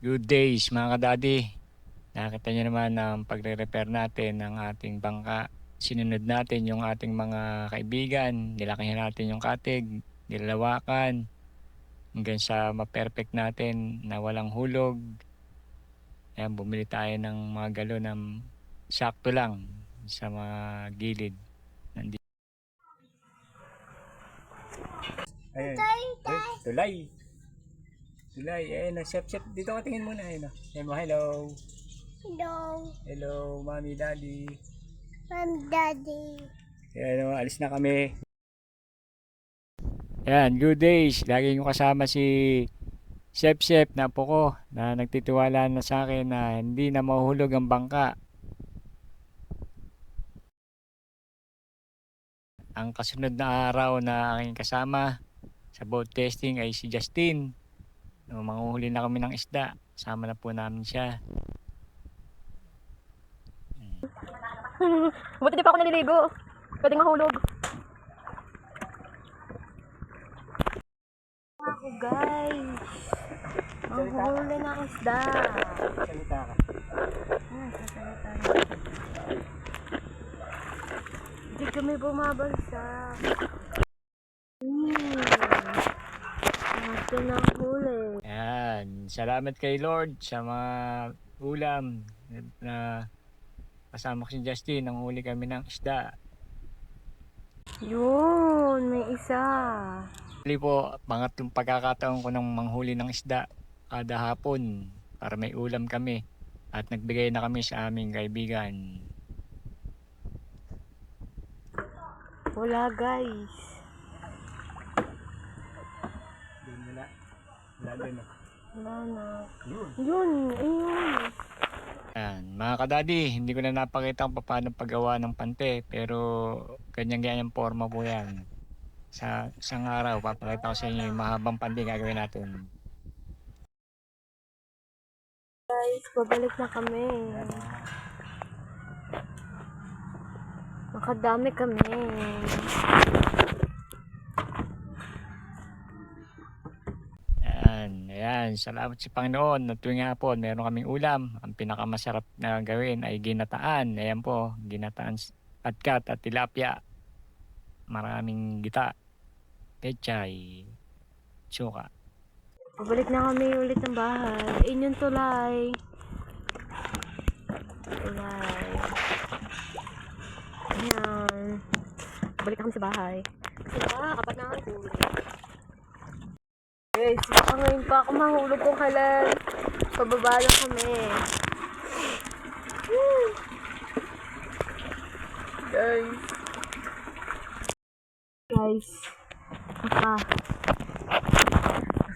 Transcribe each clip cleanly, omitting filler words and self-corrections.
Good days mga kadadi. Nakita niyo naman ang pagre-repair natin ng ating bangka. Sinunod natin yung ating mga kaibigan. Nilakihan natin yung katig, nilalawakan, hanggang sa ma-perfect natin na walang hulog. Ayan, bumili tayo ng mga galon ng sakto lang sa mga gilid. Nandito. Ayan. Ay, tulay. Tulay. Ayan, chef. Dito ka tingin muna. Ayan, hello. Hello, Hello, mommy, daddy. Mom, Daddy. Ayan, alis na kami. Ayan, good days. Lagi yung kasama si Chef na po ko na nagtitiwala na sa akin na hindi na mahuhulog ang bangka. Ang kasunod na araw na aking kasama sa boat testing ay si Justin. No, manguhuli na kami ng isda. Kasama na po namin siya. Buti di pa ako naliligo. Pwede mahulog. Ako guys. Ang huli ng isda. Salita ka. Sasalita na. Hindi kami bumabagsak. Natin ang huli. Ayan, salamat kay Lord sa mga ulam na kasama ko si Justin. Nanghuli kami ng isda. Yun, may isa. Actually po, pangatlong pagkakataon ko ng manghuli ng isda kada hapon para may ulam kami at nagbigay na kami sa aming kaibigan. Wala guys. Wala din. Wala na. Yun, ayun. Ayan, mga kadadi, hindi ko na napakita kung paano paggawa ng pante pero ganyan-ganyan forma po yan. Sa isang araw, papakita ko sa inyo yung mahabang pante gagawin natin. Guys, babalik na kami. Nakadami kami. Ayan, salamat sa Panginoon na tuwing hapon meron kaming ulam. Ang pinakamasarap na gawin ay ginataan. Ayan po, ginataan atkat at tilapia. Maraming gita, pechay, suka. Babalik na kami ulit ng bahay. Ayun yung tulay. Tulay. Ayan. Balik na kami sa bahay. Kasi nakakapat na ang huli. Guys, baka ngayon pa ako mahulog kung halan. Pababa lang kami. Woo! Guys. Guys.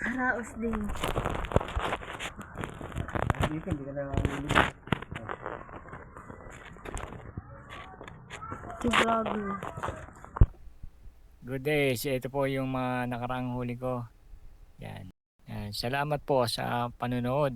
Nakaraos din. Dito, hindi ka na Si Vlogger. Good day. Ito po yung mga nakaraang huli ko. Yan. Yan. Salamat po sa panonood.